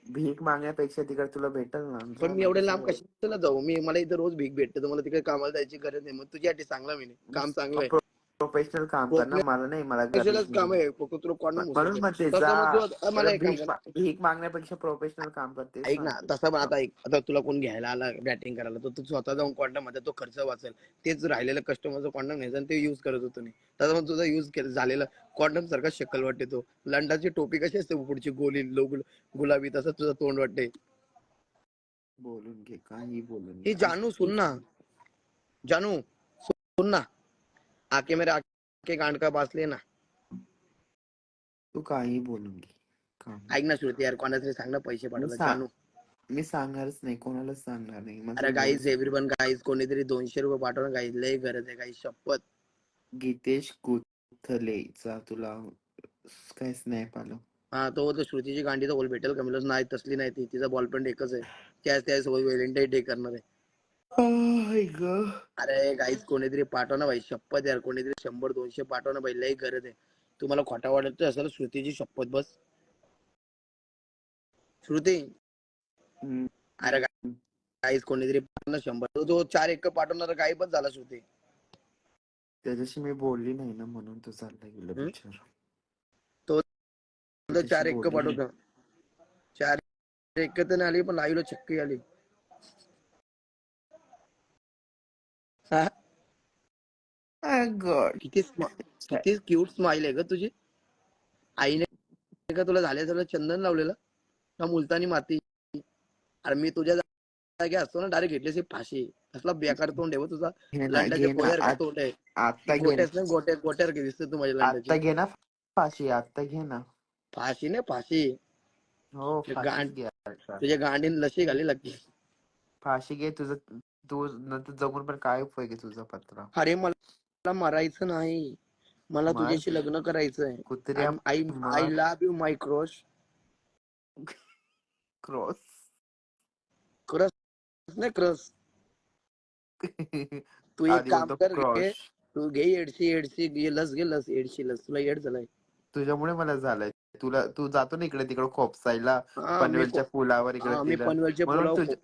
भीक मागण्यापेक्षा तिकडे तुला भेटल ना, पण जा मी ना, एवढ्या लांब कशाला कशाला जाऊ? मला इथं रोज भीक भेटते, तर मला तिकडे कामाला जायची गरज नाही. मग तुझ्यासाठी चांगला मी काम चांगलं आहे. प्रोफेशनल काम कर ना, मला नाही, मला प्रोफेशनलच गरज काम नाही. आहे, फक्त तुला कॉन्डम म्हणून घुसायचे. म्हणते जा. तसं मग तू मला बरं एक काम भीक कर. भीक मागण्यापेक्षा प्रोफेशनल काम करतेस ऐक ना. ना, तसं पण आता ऐक, आता तुला कोण घ्यायला आला बॅटिंग करायला, तर तू स्वतः जाऊन कॉन्डम मध्ये तो खर्च वाचेल. तेच राहिलेलं कस्टमरचं कॉन्डम घ्यायचं आणि ते युज करत होतो नाही. तसं मग तुझा युज झालेला कॉन्डम सारखा शक्कल वाटते. तो लंडाची टोपी कशी असते पुढची गोली गुलाबी, तसं तुझं तोंड वाटते. बोलून घे, काही बोलून ही घे. जानू सुन ना, जानू सुन ना, आके मेरे आके गांड का बास लेना. तू काही बोलून घे, काही. ऐक ना श्रुती यार, कोणातरी सांग ना पैसे पाठवला. जानू, मी सांगणारच नाही, कोणालाच सांगणार नाही. अरे माझं गाईज, मूडच एव्हरीवन गाईज, कोणीतरी 200 रुपये पाठवणं गाईज, लय गरज आहे गाईज, शपथ. गीतेश गुथलेचा तुला काय स्नॅप आलं? हा, तो श्रुतीची गांडी तर बोल भेटेल का? मला नाही, तसली नाही ती, तिचा बॉलपेंट एकच आहे. त्यासोबत व्हॅलेंटाईन डे करणार आहे. अरे गाईज, कोणीतरी पाठव ना भाई, शपथ यार, कोणीतरी 100-200 पाठव ना भाई, लय गरज आहे. तुम्हाला खोटा वाटत असेल, श्रुतीची शपथ बस. श्रुती, अरे गाईज, कोणीतरी पाठव 100. तो 4 एक पाठवणार, गायबच झाला श्रुती. त्याच्याशी मी बोलली नाही ना, म्हणून तो चालला गेला बिचारा. तो 4 एक बोलली नाही. पाठवतो. 4 एक तर नाही आली, पण लाईव्हला चक्की आली. किती क्यूट स्माइल आहे ग तुझी. आईने का तुला झाल्या चंदन लावलेलं का मुलतानी माती? अरे मी तुझ्या जागी असतो ना, डायरेक्ट घेतली फाशी. कसला बेकार तोंड आहे तुझा, लंडाच्या पोळ्यासारखं तोंड आहे. आता घे, गोट्याच नाही, गोट्यासारखी दिसते तू माझ्या लंडाची. आता घे ना फाशी, आता घे ना. फाशी नाही, फाशी. हो, फाशीच घे. तुझ्या गांडीन लशी घाली लागते. फाशी घे. तू नंतर जगून पण काय उपयोग आहे तुझा पत्रा? अरे मला मरायचं नाही, मला मर तुझ्याशी लग्न करायचंय. कुत्र्या, I love you my crush. Cross. Crush नाही, क्रश. तू एक आधी काम बोलतो कर, क्रॉस. तू घे एडशी घे, लस घे, लस एडशी लस. तुला एड झालाय. तुझ्यामुळे मला झालंय. तू जातो ना इकडे तिकडे खोपसायला, हा, पनवेलच्या पुलावर इकडे मी तिकडे, पनवेलचे म्हणून पुलाव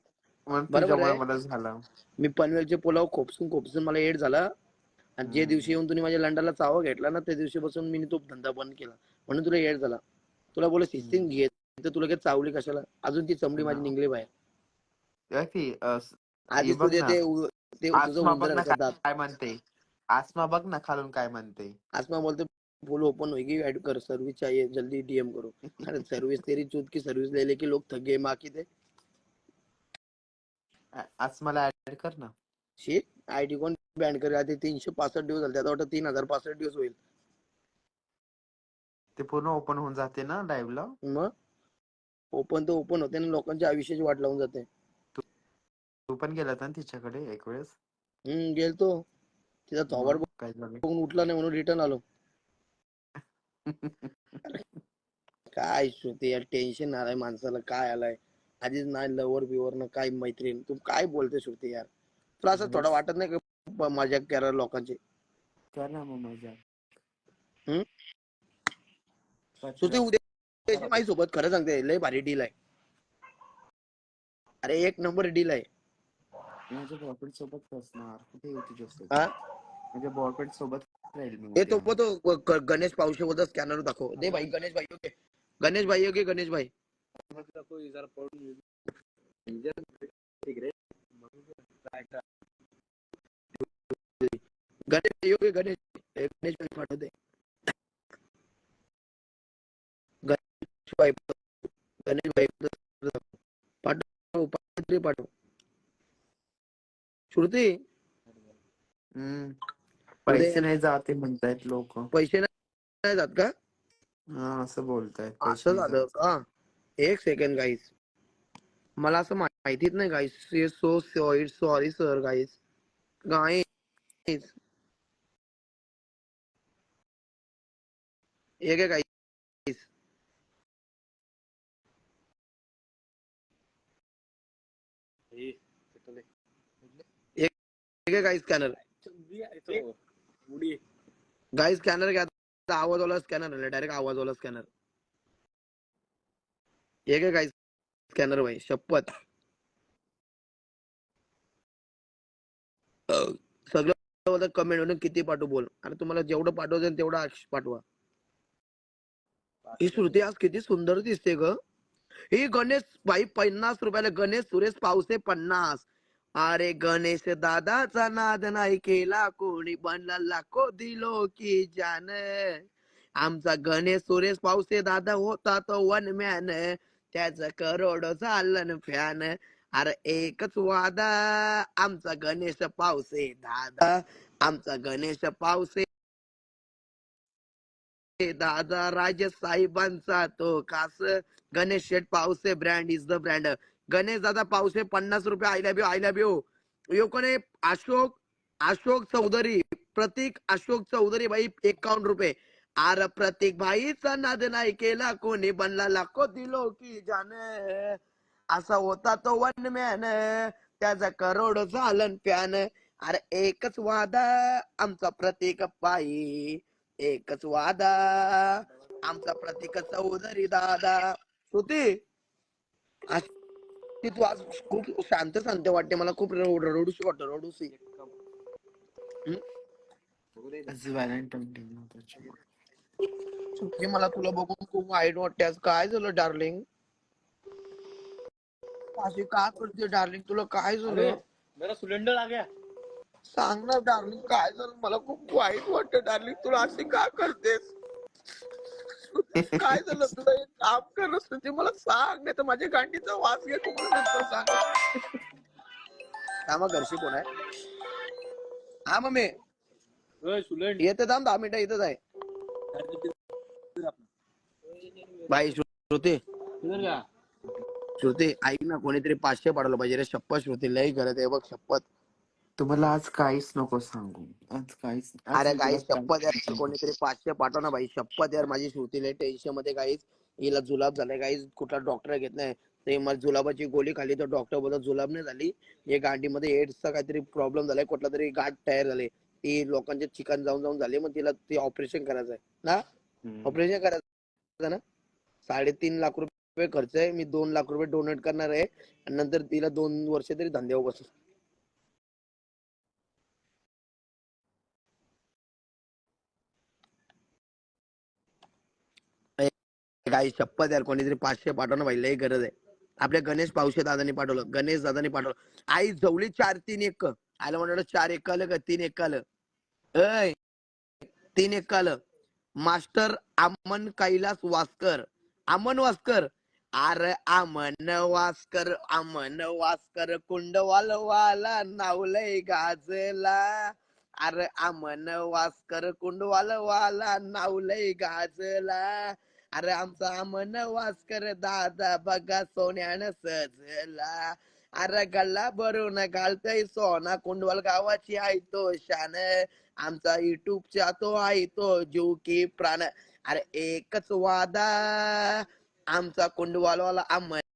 म्हणून बरोबर तुझ्यामुळे आहे. मला झाला. मी पनवेलचे पुलाव खोपसून मला एड झाला. आणि जे दिवशी येऊन तुम्ही माझ्या लंडाला चावा घेतला ना, त्या दिवशीपासून मी तो धंदा बंद केला. म्हणून तुला एड झाला. तुला बोल सिस्टीम घे, तर तुला काय चावली कशाला? अजून ती चमडी माझी निघली बाहेर. आधीच बघ तुझे ना, तुझं आसमा बघ ना उंदरासारखं दात. काय म्हणते. आसमा बघ ना खालून काय म्हणते. आसमा बोलते फुल ओपन होगी, ऐड कर, सर्विस चाहिए, जल्दी डीएम करो. अरे सर्विस तेरी चूत की सर्विस ले लेके लोग थक गए माँ की थे. आसमाला ऍड कर ना. शीट, आयडी कोण बॅन करे? आधी 365 दिवस झाले, आता वाटतं 3065 दिवस होईल. ते पूर्ण ओपन होऊन जाते ना लाईव्ह ला. मग ओपन तर ओपन होते ना, लोकांच्या आयुष्याची वाट लावून जाते. तू पण गेला ना तिच्याकडे एक वेळेस? गेलतो. तिचा थोबाड मग काय झालं? बघून उठला नाही म्हणून रिटर्न आलो. काय श्रुती यार, टेन्शन आलाय माणसाला, काय आलाय. आधीच नाही लवर बिवर ना काय मैत्रीण. तू काय बोलते श्रुती यार? तुला असं थोडं वाटत नाही का मजाक करा लोकांची? कर ना मग मजा. श्रुती उद्या माझी सोबत, खरं सांगते, लय भारी डील आहे. अरे 1 नंबर डील आहे. माझ्या बॉयफ्रेंड सोबत असणार, कुठे येऊ तुझ्यासोबत? हा, माझ्या बॉयफ्रेंड सोबत राहील मी ते उद्या. तो गणेश पावशे बोलता, स्कॅनर दाखव दे भाई. गणेश भाई ओके, गणेश भाई ओके, गणेश भाई. गणेश भाई ओके, गणेश गणेश भाई पाठवते. गणेश भाई, गणेश भाई पाठव, पाठव. श्रुती, पैसे नाही जाते म्हणतायत लोक. पैसे नाही जात का? हा, असं बोलतायत, पैसे असं नाही झालं जात. का? एक सेकंड गाईस, मला असं माहितीच नाही गाईस. सो सॉरी सर गाईस. गाईस एक आहे गाईस. एक आहे गाईस स्कॅनर. गाईस स्कॅनर घ्या. आवाजवाला स्कॅनर आहे, डायरेक्ट आवाजवाला स्कॅनर. एक आहे गाईस स्कॅनर भाई शपथ. सगळं कमेंट म्हणून किती पाठवू बोल. आणि तुम्हाला जेवढं पाठवतं तेवढं पाठवा. ही श्रुती आज किती सुंदर दिसते ग. ही गणेश भाई 50 रुपयाला. गणेश सुरेश पावसे 50. अरे गणेश दादाचा नाद नाही केला कोणी बनला लाखो दिलो की जान. आमचा गणेश सुरेश पावसे दादा होता तो वन मॅन. त्याचं करोड झालं फॅन. अरे एकच वादा आमचा गणेश पावसे दादा. आमचा गणेश पावसे दादा राजसाहेबांचा तो कास. गणेश शेठ Pawase brand is the brand. Ganesh दादा पावसे 50 रुपये. I love you I love you. यो कोणी अशोक अशोक चौधरी. प्रतीक अशोक चौधरी भाई 51 रुपये. आर प्रतीक भाईचा नाद नाही केला कोणी बनला लाखो दिलो की जाने. असा होता तो वन मॅन. त्याचा करोड झालं प्यान. अरे एकच वादा आमचा प्रतीक पायी. एकच वादा आमचा प्रतीक चौधरी दादा. श्रुती तू आज खूप शांत शांत वाटते मला. खूप रडूशी वाटत रडूशी. आज व्हॅलेंटाईन डे ना त्याच्यामुळे. श्रुती मला तुला बघून खूप वाईट वाटते. आज काय झालं डार्लिंग. अशी का करते डार्लिंग. तुला काय झालं. मेरा सिलेंडर आ गया. सांग ना डार्लिंग काय झालं. मला खूप वाईट वाटतं डार्लिंग. तुला अशी का करतेस. काय झालं तुला. एक काम कर श्रुती मला सांग. नाही तर माझ्या गांडीचा वास घे खूप सांग. थांबा घरशी कोण आहे. हा मम्मी येते. थांब 10 मिनिटं इथंच आहे. बाई श्रुती श्रुती ऐक ना. कोणीतरी 500 पाठवलं पाहिजे रे. शपथ श्रुती लई गरज आहे बघ. शपथ. तुम्हाला आज काहीच नको सांगू. आज काहीच. आज अरे मी काही तुला शपथ काहीच यार. नको कोणीतरी 500 पाठव ना भाई. शपथ यार. माझी श्रुती लई टेन्शन मध्ये गाईस. हिला जुलाब झालाय गाईस. कुठला डॉक्टर घेत नाही. ते मला जुलाबाची गोळी खाली तर डॉक्टर बोलत जुलाब नाही झाली. हे गांडीमध्ये एड्सचा काहीतरी प्रॉब्लेम झालाय. कुठला तरी गाठ तयार झाले. ती लोकांचे चिकन जाऊन जाऊन झाले. मग तिला ते ऑपरेशन करायचंय ना. ऑपरेशन करायचं ना. 3.5 लाख रुपये खर्च आहे. मी 2 लाख रुपये डोनेट करणार आहे. आणि नंतर तिला 2 वर्ष तरी धंद्यावर बसू. काही शपथ यार. कोणीतरी 500 पाठवणं भाई लई गरज आहे. आपल्या गणेश पावशे दादानी पाठवलं. गणेश दादानी पाठवलं. आई जवळी 4-3-1. आलं म्हणलं 4-1 आलं का 3-1 आलं. 3-1 आलं. मास्टर अमन कैलास वास्कर. अमन वास्कर. अरे अमन वास्कर. अमन वास्कर कुंडवाल वाला नावलय गाजला. अरे अमन वास्कर कुंडवाल वाला नावलय गाजला. अरे आमचा अमन वास्कर दादा बघा सोन्यानं सजला. अरे गल्ला भरून घालतय सोना. कुंडवाल गावाची आहे तो शान. आमचा युट्यूबचा तो आहे तो जीव की प्राण. अरे एकच वादा आमचा कुंडवालवाला अमन